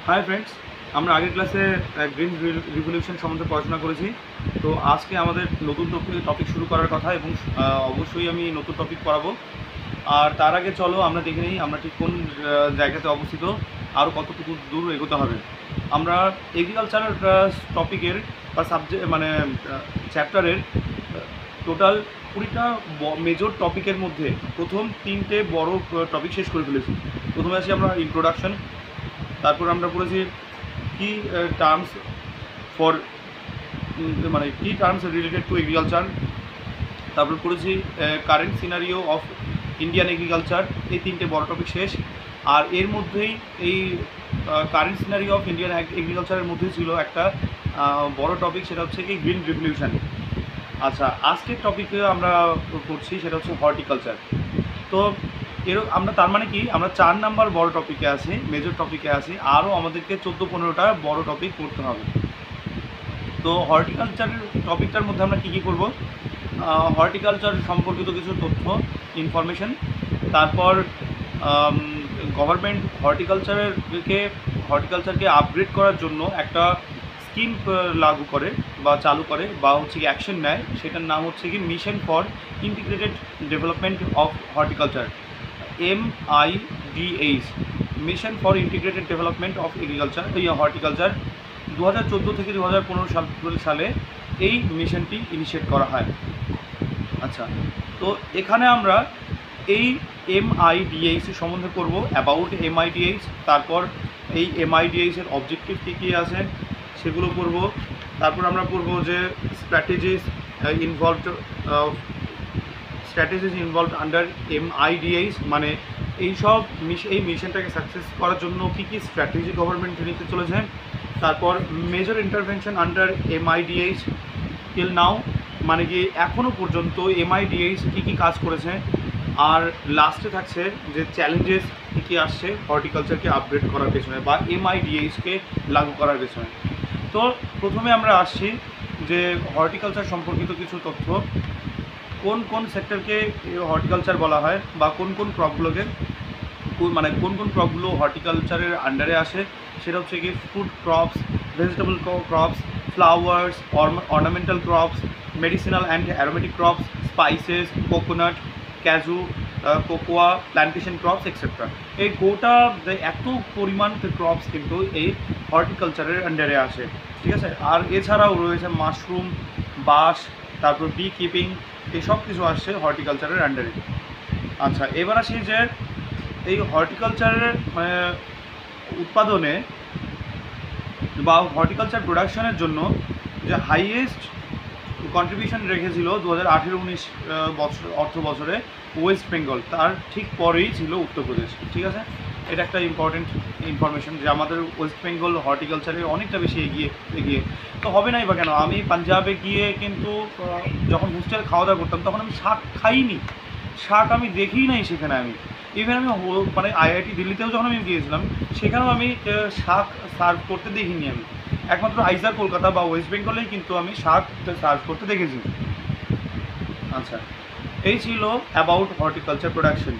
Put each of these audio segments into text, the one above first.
Hi friends, আমরা আগের ক্লাসে গ্রিন রিভলিউশন সম্বন্ধে পড়াশোনা করেছি। তো আজকে আমাদের নতুন টপিক শুরু করার কথা এবং অবশ্যই আমি নতুন টপিক পড়াবো। আর তার আগে চলো আমরা দেখে নিই আমরা ঠিক কোন জায়গাতে অবস্থিত, আরও কতটুকু দূর এগোতে হবে। আমরা এগ্রিকালচার টপিকের বা সাবজেক্ট চ্যাপ্টারের টোটাল 20টা মেজর টপিকের মধ্যে প্রথম 3টে বড় টপিক শেষ করে ফেলেছি। প্রথমে আসি আমরা ইন্ট্রোডাকশন, তারপর আমরা পড়েছি কি টার্মস ফর কি টার্মস রিলেটেড টু এগ্রিকালচার, তারপর পড়েছি current scenario of Indian agriculture. এই 3টে বড় টপিক শেষ। আর এর মধ্যেই এই কারেন্ট সিনারিও অফ ইন্ডিয়ান এগ্রিকালচারের মধ্যে ছিল একটা বড় টপিক, সেটা হচ্ছে কি গ্রিন রিভলিউশন। আচ্ছা, আজকের টপিকে আমরা করছি সেটা হচ্ছে হর্টিকালচার। তো আমরা তার মানে কি আমরা 4 নাম্বার বড় টপিকে আছি, মেজর টপিকে আছি, আরও আমাদেরকে 14-15টা বড় টপিক করতে হবে। তো হর্টিকালচারের টপিকটার মধ্যে আমরা কী কী করব? হর্টিকালচার সম্পর্কিত কিছু তথ্য ইনফরমেশন, তারপর গভর্নমেন্ট হর্টিকালচারকে আপগ্রেড করার জন্য একটা স্কিম লাগু করে বা চালু করে বা হচ্ছে কি অ্যাকশন নেয়, সেটার নাম হচ্ছে কি mission for integrated development of horticulture, MIDH, mission for integrated development of horticulture. 2014 থেকে 2015 সালে এই মিশনটি ইনিশিয়েট করা হয়। আচ্ছা, তো এখানে আমরা এই MIDH সম্বন্ধে করব, অ্যাবাউট MIDH, তারপর এই MIDH-এর অবজেক্টিভ কী কী আছে সেগুলো পড়ব। তারপর আমরা পড়ব যে স্ট্র্যাটেজিস ইনভলভড আন্ডার MIDH, মানে এই মিশনটাকে সাকসেস করার জন্য কী কী স্ট্র্যাটেজি গভর্নমেন্ট নিতে চলেছে। তারপর major intervention under MIDH till now, মানে কি এখনও পর্যন্ত MIDH কী কী কাজ করেছে। আর লাস্টে থাকছে যে চ্যালেঞ্জেস কী কী আসছে হর্টিকালচারকে আপগ্রেড করার পেছনে বা MIDH-কে লাগু করার পেছনে। তো প্রথমে আমরা আসছি যে হর্টিকালচার সম্পর্কিত কিছু তথ্য। কোন কোন সেক্টরকে হর্টিকালচার বলা হয় বা কোন কোন ক্রপগুলোকে কোন কোন ক্রপগুলো হর্টিকালচারের আন্ডারে আসে, সেটা হচ্ছে কি food crops, vegetable crops, flowers, ornamental crops, medicinal and aromatic crops, spices, coconut, ক্যাজু, কোকোয়া, প্ল্যান্টেশন ক্রপস এক্সেট্রা। এই গোটা এত পরিমাণ ক্রপস কিন্তু এই হর্টিকালচারের আন্ডারে আসে, ঠিক আছে। আর এছাড়াও রয়েছে মাশরুম, বাঁশ, তারপর বি কিপিং, এইসব কিছু আসছে হর্টিকালচারের আন্ডারে। আচ্ছা, এবার আসি যে এই হর্টিকালচারের উৎপাদনে বা হর্টিকালচার প্রোডাকশনের জন্য যে হাইয়েস্ট কন্ট্রিবিউশন রেখেছিল 2018-19 অর্থ বছরে ওয়েস্ট বেঙ্গল, তার ঠিক পরেই ছিল উত্তরপ্রদেশ, ঠিক আছে। এটা একটা ইম্পর্টেন্ট ইনফরমেশন যে আমাদের ওয়েস্ট বেঙ্গল হর্টিকালচারে অনেকটা বেশি এগিয়ে তো হবে নাই বা কেন। আমি পাঞ্জাবে গিয়ে কিন্তু যখন হোস্টেল খাওয়া দাওয়া করতাম তখন আমি শাক খাইনি, শাক আমি দেখিই নাই সেখানে। আমি ইভেন আমি IIT দিল্লিতেও যখন আমি গিয়েছিলাম সেখানেও আমি শাক সার্ভ করতে দেখিনি। আমি একমাত্র আইজার কলকাতা বা ওয়েস্ট বেঙ্গলেই কিন্তু আমি শাক সার্ভ করতে দেখেছি। আচ্ছা, এই ছিল অ্যাবাউট হর্টিকালচার প্রোডাকশন।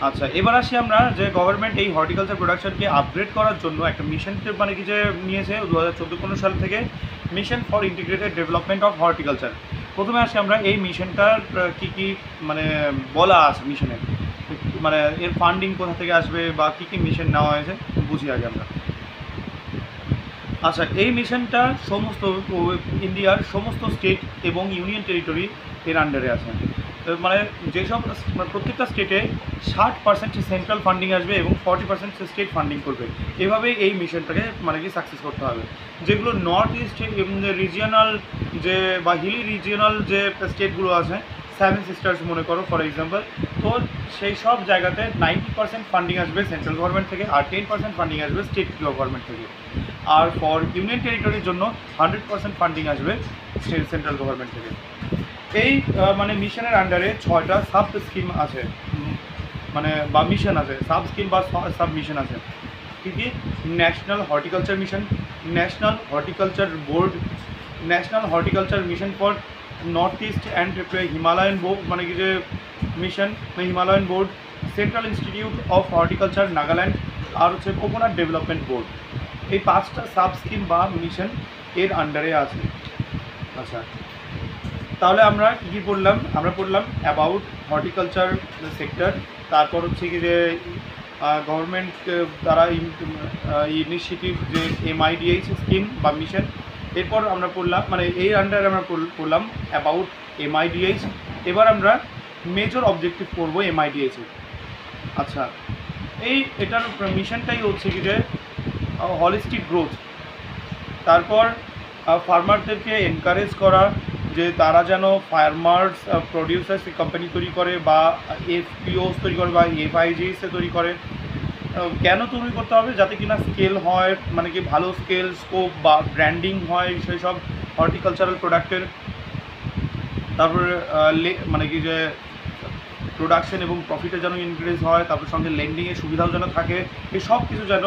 আচ্ছা, এবার আসি আমরা যে গভর্নমেন্ট এই হর্টিকালচার প্রোডাকশনকে আপগ্রেড করার জন্য একটা মিশন কি যে নিয়েছে 2014-15 সাল থেকে, mission for integrated development of horticulture. প্রথমে আসি আমরা এই মিশনটার কী কী বলা আছে মিশনে, এর ফান্ডিং কোথা থেকে আসবে বা কী কী মিশন নেওয়া হয়েছে বুঝি আগে আমরা। আচ্ছা, এই মিশনটা সমস্ত ইন্ডিয়ার সমস্ত স্টেট এবং ইউনিয়ন টেরিটরি এর আন্ডারে আছে। যেসব প্রত্যেকটা স্টেটে 60% সেন্ট্রাল ফান্ডিং আসবে এবং 40% স্টেট ফান্ডিং করবে। এভাবে এই মিশনটাকে সাকসেস করতে হবে। যেগুলো নর্থ ইস্ট রিজিয়নাল যে বা হিলি রিজিয়নাল যে স্টেটগুলো আছে, 7 সিস্টার্স মনে করো ফর এক্সাম্পল, তো সেই সব জায়গাতে 90% ফান্ডিং আসবে সেন্ট্রাল গভর্নমেন্ট থেকে আর 10% ফান্ডিং আসবে স্টেট গভর্নমেন্ট থেকে। আর ফর ইউনিয়ন টেরিটরির জন্য 100% ফান্ডিং আসবে সেন্ট্রাল গভর্নমেন্ট থেকে। এই মিশনের আন্ডারে 6টা সাব স্কিম আছে, বা মিশন আছে, সাব স্কিম বা সাব মিশন আছে। কী কী? National horticulture mission, national horticulture board, national horticulture mission for north east and Himalayan board mission Himalayan board, central institute of horticulture Nagaland, আর হচ্ছে কোকোনাট ডেভেলপমেন্ট বোর্ড। এই 5টা সাব স্কিম বা mission এর আন্ডারে আছে। আচ্ছা, তাহলে আমরা কী পড়লাম? আমরা পড়লাম অ্যাবাউট হর্টিকালচার সেক্টর, তারপর হচ্ছে কি যে গভর্নমেন্ট দ্বারা ইনিশিয়েটিভ যে MIDH স্কিম বা মিশন। এরপর আমরা পড়লাম মানে এই আন্ডারে আমরা পড়লাম অ্যাবাউট MIDH। এবার আমরা মেজর অবজেক্টিভ পড়বো MIDH এর। আচ্ছা, এটার মিশনটাই হচ্ছে কি যে হলিস্টিক গ্রোথ, তারপর ফার্মারদেরকে এনকারেজ করা যে তারা যেন ফার্মার্স প্রডিউসার্স কোম্পানি তৈরি করে বা FPOs তৈরি করে বা FIGs তৈরি করে। কেন তৈরি করতে হবে? যাতে কিনা স্কেল হয়, মানে কি ভালো স্কেল স্কোপ বা ব্র্যান্ডিং হয় সেই সব হর্টিকালচারাল প্রোডাক্টের। তারপরে মানে কি যে প্রোডাকশন এবং প্রফিটে যেন ইনক্রিজ হয়, তারপর সঙ্গে লেন্ডিংয়ের সুবিধাও যেন থাকে, এই সব কিছু যেন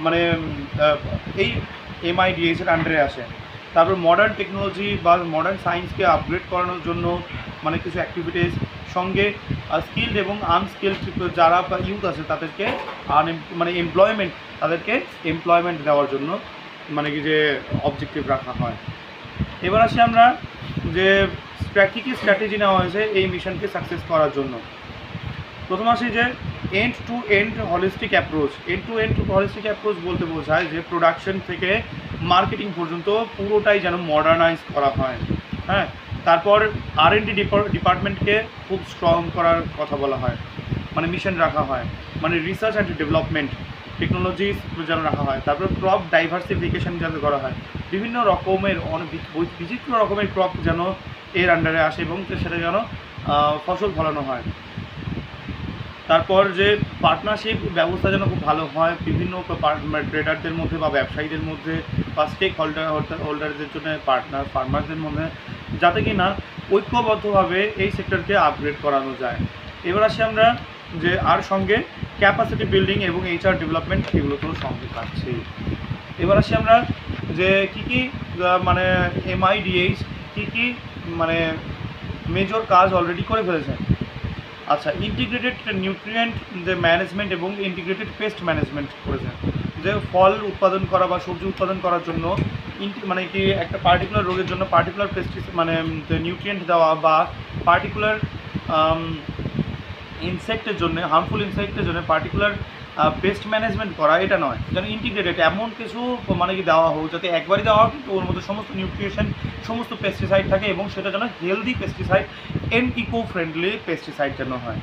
মানে এই MIDH এর আন্ডারে আসে। তারপর মডার্ন টেকনোলজি বা মডার্ন সায়েন্সকে আপগ্রেড করানোর জন্য মানে কিছু অ্যাক্টিভিটিস, সঙ্গে স্কিলড এবং আনস্কিলড যারা ইউথ আছে তাদেরকে মানে এমপ্লয়মেন্ট, তাদেরকে এমপ্লয়মেন্ট দেওয়ার জন্য মানে কি যে অবজেক্টিভ রাখা হয়। এবার আসি আমরা যে কী কী স্ট্র্যাটেজি নেওয়া হয়েছে এই মিশনকে সাকসেস করার জন্য। প্রথম আসি যে end to end holistic approach. End to end holistic approach বলতে বোঝায় যে প্রোডাকশন থেকে মার্কেটিং পর্যন্ত পুরোটাই যেন মডার্নাইজ করা হয়। হ্যাঁ, তারপর R&D ডিপার্টমেন্টকে খুব স্ট্রং করার কথা বলা হয়, মানে মিশন রাখা হয়, মানে রিসার্চ অ্যান্ড ডেভেলপমেন্ট টেকনোলজিস যেন রাখা হয়। তারপর ক্রপ ডাইভার্সিফিকেশন যেন করা হয়, বিভিন্ন রকমের অনেক বিচিত্র রকমের ক্রপ যেন এর আন্ডারে আসে এবং সেটা যেন ফসল ফলানো হয়। তারপর যে পার্টনারশিপ ব্যবস্থা যেন খুব ভালো হয় বিভিন্ন ট্রেডারদের মধ্যে বা ব্যবসায়ীদের মধ্যে বা স্টেক হোল্ডারদের জন্য পার্টনার ফার্মারদের মধ্যে, যাতে কি না ঐক্যবদ্ধভাবে এই সেক্টরকে আপগ্রেড করানো যায়। এবার আসি আমরা যে আর সঙ্গে ক্যাপাসিটি বিল্ডিং এবং HR ডেভেলপমেন্ট, এগুলো তো সঙ্গে থাকছে। এবার আসি আমরা যে কী কী মানে MIDH কী মানে মেজর কাজ অলরেডি করে ফেলেছে। আচ্ছা, ইন্টিগ্রেটেড নিউট্রিয়েন্ট যে ম্যানেজমেন্ট এবং ইন্টিগ্রেটেড পেস্ট ম্যানেজমেন্ট করেছে, যে ফল উৎপাদন করা বা সবজি উৎপাদন করার জন্য মানে কি একটা পার্টিকুলার রোগের জন্য পার্টিকুলার মানে নিউট্রিয়েন্ট দেওয়া বা পার্টিকুলার ইনসেক্টের জন্য, হার্মফুল ইনসেক্টের জন্য পার্টিকুলার পেস্ট ম্যানেজমেন্ট করা, এটা নয়, যেন ইন্টিগ্রেটেড এমন কিছু মানে কি দেওয়া হোক যাতে একবারই দেওয়া হোক কিন্তু ওর মধ্যে সমস্ত নিউট্রিশন সমস্ত পেস্টিসাইড থাকে এবং সেটা যেন healthy pesticide and eco friendly pesticide যেন হয়।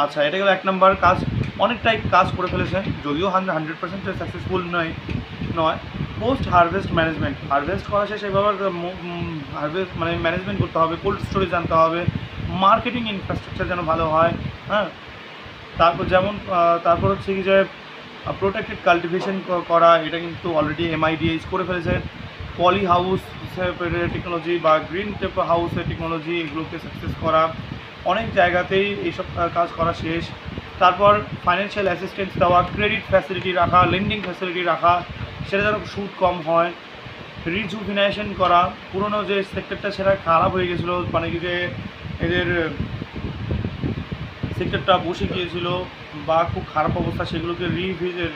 আচ্ছা, এটা গেল 1 নম্বর কাজ। অনেকটাই কাজ করে ফেলেছে, যদিও 100% সাকসেসফুল নয়। পোস্ট হারভেস্ট ম্যানেজমেন্ট, হারভেস্ট করা শেষে এবার হারভেস্ট মানে ম্যানেজমেন্ট করতে হবে, কোল্ড স্টোরেজ জানতে হবে, মার্কেটিং ইনফ্রাস্ট্রাকচার যেন ভালো হয়। হ্যাঁ, তারপর হচ্ছে কি যে প্রোটেক্টেড কাল্টিভেশন করা, এটা কিন্তু অলরেডি MIDH করে ফেলেছে। পলি হাউস টেকনোলজি বা গ্রিন হাউসের টেকনোলজি, এগুলোকে সাকসেস করা, অনেক জায়গাতেই এইসব কাজ করা শেষ। তারপর ফাইন্যান্সিয়াল অ্যাসিস্ট্যান্স দেওয়া, ক্রেডিট ফ্যাসিলিটি রাখা, লেন্ডিং ফ্যাসিলিটি রাখা, সেটা যেন সুদ কম হয়। রিজুভিনেশন করা, পুরনো যে সেক্টরটা সেটা খারাপ হয়ে গেছিলো, মানে কি যে এদের সেক্টরটা বসে গিয়েছিল বা খুব খারাপ অবস্থা, সেগুলোকে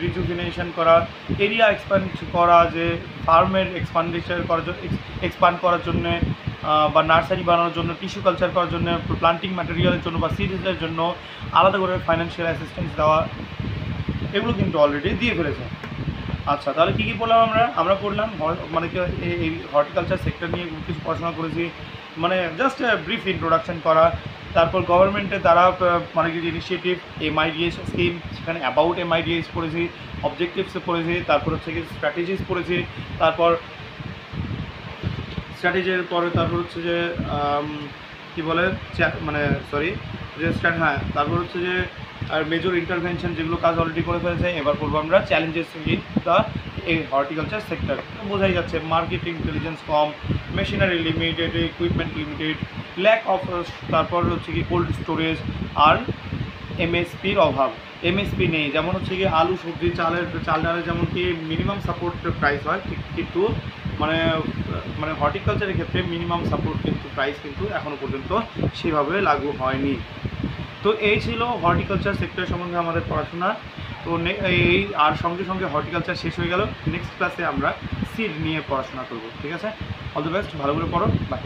রিজুভিনেশন করা, এরিয়া এক্সপ্যান্ড করা, যে ফার্মের এক্সপান্ড করার জন্য বা নার্সারি বানানোর জন্য, টিস্যু কালচার করার জন্য, প্লান্টিং ম্যাটেরিয়ালের জন্য বা সিরিজের জন্য আলাদা করে ফাইন্যান্সিয়াল অ্যাসিস্ট্যান্স দেওয়া, এগুলো কিন্তু অলরেডি দিয়ে ফেলেছে। আচ্ছা, তাহলে কী কী পড়লাম আমরা পড়লাম মানে কি এই হর্টিকালচার সেক্টর নিয়ে কিছু পড়াশোনা করেছি, মানে জাস্ট ব্রিফ ইন্ট্রোডাকশন করা। তারপর গভর্নমেন্টের দ্বারা মানে কি ইনিশিয়েটিভ MIDH স্কিম, সেখানে অ্যাবাউট MIDH পড়েছি, অবজেক্টিভসে পড়েছি, তারপর হচ্ছে কি স্ট্র্যাটেজিস পড়েছি, তারপর স্ট্র্যাটেজির পরে তারপর হচ্ছে যে কী বলে মানে তারপর হচ্ছে যে আর মেজর ইন্টারভেনশন, যেগুলো কাজ অলরেডি করে ফেলেছে। এবার করবো আমরা চ্যালেঞ্জেস ইন দ্য এই হর্টিকালচার সেক্টর। বোঝাই যাচ্ছে মার্কেট ইন্টেলিজেন্স কম, machinery limited, equipment limited, lack of, তারপর হচ্ছে কি কোল্ড স্টোরেজ, আর MSPর অভাব। MSP নেই, যেমন হচ্ছে কি আলু সবজি চাল ডালের যেমন কি মিনিমাম সাপোর্ট প্রাইস হয়, কিন্তু মানে হর্টিকালচারের ক্ষেত্রে মিনিমাম সাপোর্ট কিন্তু প্রাইস কিন্তু এখনও পর্যন্ত সেভাবে লাগু হয়নি। তো এই ছিল হর্টিকালচার সেক্টর সম্বন্ধে আমাদের পড়াশোনা। তো এই আর সঙ্গে সঙ্গে হর্টিকালচার শেষ হয়ে গেল। নেক্সট ক্লাসে আমরা সিড নিয়ে পড়াশোনা করব। ঠিক আছে, অল দ্য বেস্ট, ভালো করে পড়ো, বাই।